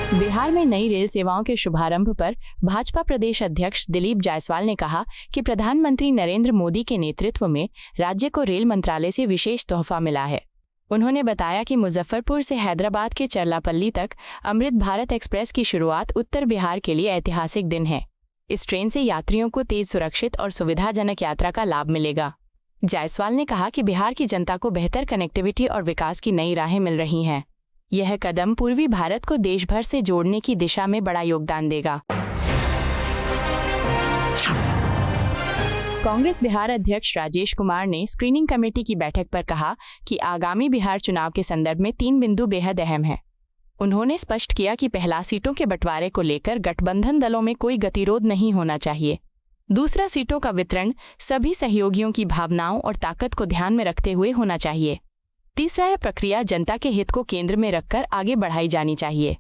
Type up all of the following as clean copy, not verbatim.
बिहार में नई रेल सेवाओं के शुभारंभ पर भाजपा प्रदेश अध्यक्ष दिलीप जायसवाल ने कहा कि प्रधानमंत्री नरेंद्र मोदी के नेतृत्व में राज्य को रेल मंत्रालय से विशेष तोहफा मिला है। उन्होंने बताया कि मुजफ्फरपुर से हैदराबाद के चरलापल्ली तक अमृत भारत एक्सप्रेस की शुरुआत उत्तर बिहार के लिए ऐतिहासिक दिन है। इस ट्रेन से यात्रियों को तेज, सुरक्षित और सुविधाजनक यात्रा का लाभ मिलेगा। जायसवाल ने कहा कि बिहार की जनता को बेहतर कनेक्टिविटी और विकास की नई राहें मिल रही हैं। यह कदम पूर्वी भारत को देश भर से जोड़ने की दिशा में बड़ा योगदान देगा। कांग्रेस बिहार अध्यक्ष राजेश कुमार ने स्क्रीनिंग कमेटी की बैठक पर कहा कि आगामी बिहार चुनाव के संदर्भ में 3 बिंदु बेहद अहम हैं। उन्होंने स्पष्ट किया कि पहला, सीटों के बंटवारे को लेकर गठबंधन दलों में कोई गतिरोध नहीं होना चाहिए। दूसरा, सीटों का वितरण सभी सहयोगियों की भावनाओं और ताकत को ध्यान में रखते हुए होना चाहिए। तीसरा, यह प्रक्रिया जनता के हित को केंद्र में रखकर आगे बढ़ाई जानी चाहिए।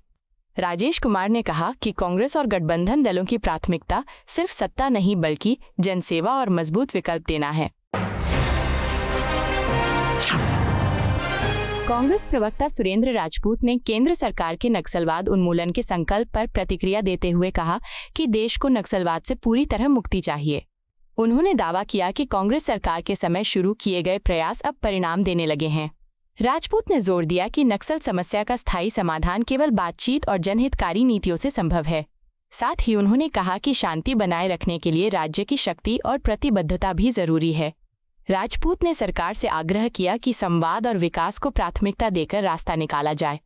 राजेश कुमार ने कहा कि कांग्रेस और गठबंधन दलों की प्राथमिकता सिर्फ सत्ता नहीं बल्कि जनसेवा और मजबूत विकल्प देना है। कांग्रेस प्रवक्ता सुरेंद्र राजपूत ने केंद्र सरकार के नक्सलवाद उन्मूलन के संकल्प पर प्रतिक्रिया देते हुए कहा कि देश को नक्सलवाद से पूरी तरह मुक्ति चाहिए। उन्होंने दावा किया कि कांग्रेस सरकार के समय शुरू किए गए प्रयास अब परिणाम देने लगे हैं। राजपूत ने जोर दिया कि नक्सल समस्या का स्थायी समाधान केवल बातचीत और जनहितकारी नीतियों से संभव है। साथ ही उन्होंने कहा कि शांति बनाए रखने के लिए राज्य की शक्ति और प्रतिबद्धता भी जरूरी है। राजपूत ने सरकार से आग्रह किया कि संवाद और विकास को प्राथमिकता देकर रास्ता निकाला जाए।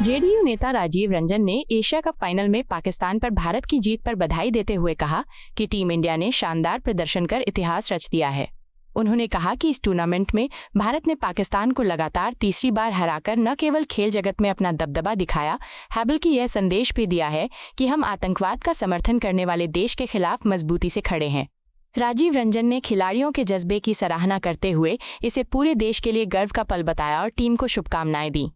जेडीयू नेता राजीव रंजन ने एशिया कप फाइनल में पाकिस्तान पर भारत की जीत पर बधाई देते हुए कहा कि टीम इंडिया ने शानदार प्रदर्शन कर इतिहास रच दिया है। उन्होंने कहा कि इस टूर्नामेंट में भारत ने पाकिस्तान को लगातार तीसरी बार हराकर न केवल खेल जगत में अपना दबदबा दिखाया है बल्कि यह संदेश भी दिया है कि हम आतंकवाद का समर्थन करने वाले देश के खिलाफ मजबूती से खड़े हैं। राजीव रंजन ने खिलाड़ियों के जज्बे की सराहना करते हुए इसे पूरे देश के लिए गर्व का पल बताया और टीम को शुभकामनाएं दी।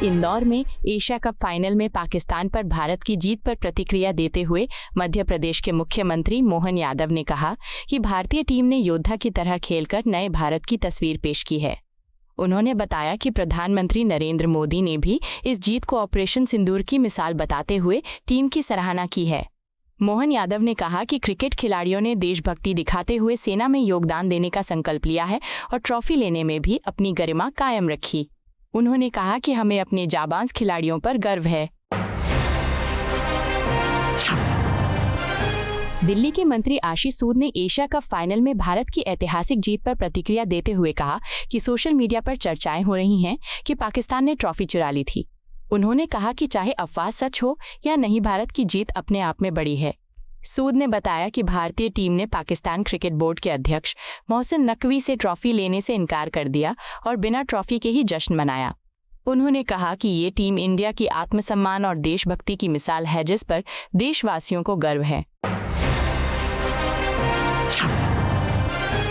इंदौर में एशिया कप फाइनल में पाकिस्तान पर भारत की जीत पर प्रतिक्रिया देते हुए मध्य प्रदेश के मुख्यमंत्री मोहन यादव ने कहा कि भारतीय टीम ने योद्धा की तरह खेलकर नए भारत की तस्वीर पेश की है। उन्होंने बताया कि प्रधानमंत्री नरेंद्र मोदी ने भी इस जीत को ऑपरेशन सिंदूर की मिसाल बताते हुए टीम की सराहना की है। मोहन यादव ने कहा कि क्रिकेट खिलाड़ियों ने देशभक्ति दिखाते हुए सेना में योगदान देने का संकल्प लिया है और ट्रॉफी लेने में भी अपनी गरिमा कायम रखी। उन्होंने कहा कि हमें अपने जाबांज खिलाड़ियों पर गर्व है। दिल्ली के मंत्री आशीष सूद ने एशिया कप फाइनल में भारत की ऐतिहासिक जीत पर प्रतिक्रिया देते हुए कहा कि सोशल मीडिया पर चर्चाएं हो रही हैं कि पाकिस्तान ने ट्रॉफी चुरा ली थी। उन्होंने कहा कि चाहे अफवाह सच हो या नहीं, भारत की जीत अपने आप में बड़ी है। सूद ने बताया कि भारतीय टीम ने पाकिस्तान क्रिकेट बोर्ड के अध्यक्ष मोहसिन नकवी से ट्रॉफी लेने से इनकार कर दिया और बिना ट्रॉफी के ही जश्न मनाया। उन्होंने कहा कि ये टीम इंडिया की आत्मसम्मान और देशभक्ति की मिसाल है जिस पर देशवासियों को गर्व है।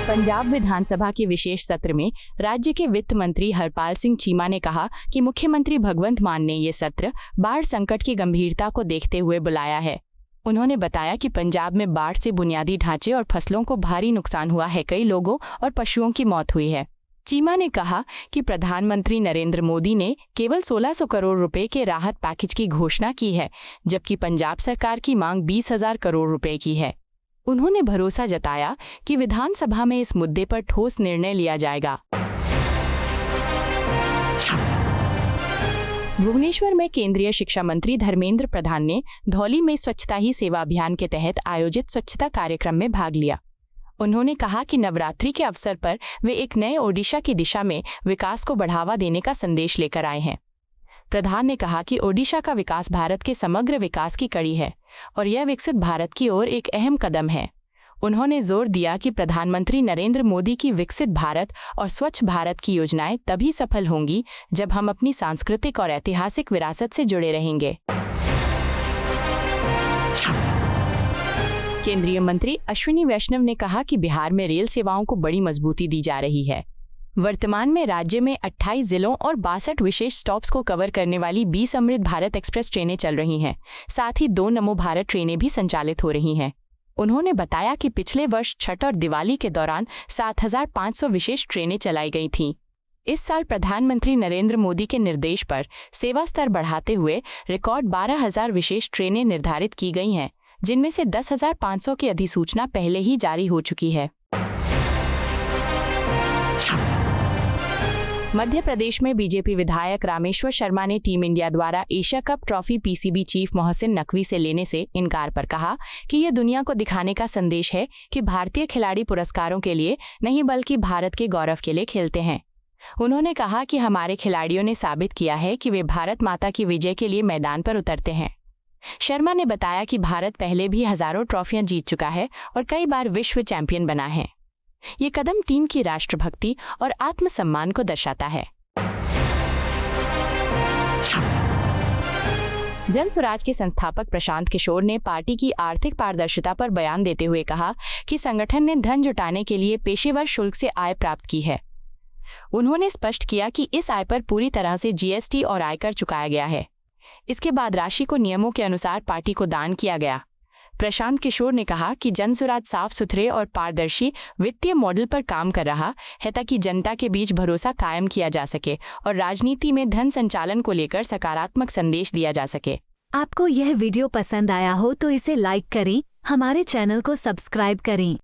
पंजाब विधानसभा के विशेष सत्र में राज्य के वित्त मंत्री हरपाल सिंह चीमा ने कहा कि मुख्यमंत्री भगवंत मान ने ये सत्र बाढ़ संकट की गंभीरता को देखते हुए बुलाया है। उन्होंने बताया कि पंजाब में बाढ़ से बुनियादी ढांचे और फसलों को भारी नुकसान हुआ है, कई लोगों और पशुओं की मौत हुई है। चीमा ने कहा कि प्रधानमंत्री नरेंद्र मोदी ने केवल 1600 करोड़ रुपए के राहत पैकेज की घोषणा की है, जबकि पंजाब सरकार की मांग 20,000 करोड़ रुपए की है। उन्होंने भरोसा जताया कि विधानसभा में इस मुद्दे पर ठोस निर्णय लिया जाएगा। भुवनेश्वर में केंद्रीय शिक्षा मंत्री धर्मेंद्र प्रधान ने धौली में स्वच्छता ही सेवा अभियान के तहत आयोजित स्वच्छता कार्यक्रम में भाग लिया। उन्होंने कहा कि नवरात्रि के अवसर पर वे एक नए ओडिशा की दिशा में विकास को बढ़ावा देने का संदेश लेकर आए हैं। प्रधान ने कहा कि ओडिशा का विकास भारत के समग्र विकास की कड़ी है और यह विकसित भारत की ओर एक अहम कदम है। उन्होंने जोर दिया कि प्रधानमंत्री नरेंद्र मोदी की विकसित भारत और स्वच्छ भारत की योजनाएं तभी सफल होंगी जब हम अपनी सांस्कृतिक और ऐतिहासिक विरासत से जुड़े रहेंगे। केंद्रीय मंत्री अश्विनी वैष्णव ने कहा कि बिहार में रेल सेवाओं को बड़ी मजबूती दी जा रही है। वर्तमान में राज्य में 28 जिलों और 62 विशेष स्टॉप्स को कवर करने वाली 20 अमृत भारत एक्सप्रेस ट्रेनें चल रही हैं। साथ ही 2 नमो भारत ट्रेनें भी संचालित हो रही हैं। उन्होंने बताया कि पिछले वर्ष छठ और दिवाली के दौरान 7,500 विशेष ट्रेनें चलाई गई थीं। इस साल प्रधानमंत्री नरेंद्र मोदी के निर्देश पर सेवा स्तर बढ़ाते हुए रिकॉर्ड 12,000 विशेष ट्रेनें निर्धारित की गई हैं, जिनमें से 10,500 की अधिसूचना पहले ही जारी हो चुकी है। मध्य प्रदेश में बीजेपी विधायक रामेश्वर शर्मा ने टीम इंडिया द्वारा Asia cup trophy PCB chief Mohsin Naqvi से लेने से इनकार पर कहा कि यह दुनिया को दिखाने का संदेश है कि भारतीय खिलाड़ी पुरस्कारों के लिए नहीं बल्कि भारत के गौरव के लिए खेलते हैं। उन्होंने कहा कि हमारे खिलाड़ियों ने साबित किया है कि वे भारत माता की विजय के लिए मैदान पर उतरते हैं। शर्मा ने बताया कि भारत पहले भी हजारों ट्रॉफियां जीत चुका है और कई बार विश्व चैंपियन बना है। ये कदम टीम की राष्ट्रभक्ति और आत्मसम्मान को दर्शाता है। जनसुराज के संस्थापक प्रशांत किशोर ने पार्टी की आर्थिक पारदर्शिता पर बयान देते हुए कहा कि संगठन ने धन जुटाने के लिए पेशेवर शुल्क से आय प्राप्त की है। उन्होंने स्पष्ट किया कि इस आय पर पूरी तरह से जीएसटी और आयकर चुकाया गया है। इसके बाद राशि को नियमों के अनुसार पार्टी को दान किया गया। प्रशांत किशोर ने कहा कि जनसुराज साफ सुथरे और पारदर्शी वित्तीय मॉडल पर काम कर रहा है ताकि जनता के बीच भरोसा कायम किया जा सके और राजनीति में धन संचालन को लेकर सकारात्मक संदेश दिया जा सके। आपको यह वीडियो पसंद आया हो तो इसे लाइक करें, हमारे चैनल को सब्सक्राइब करें।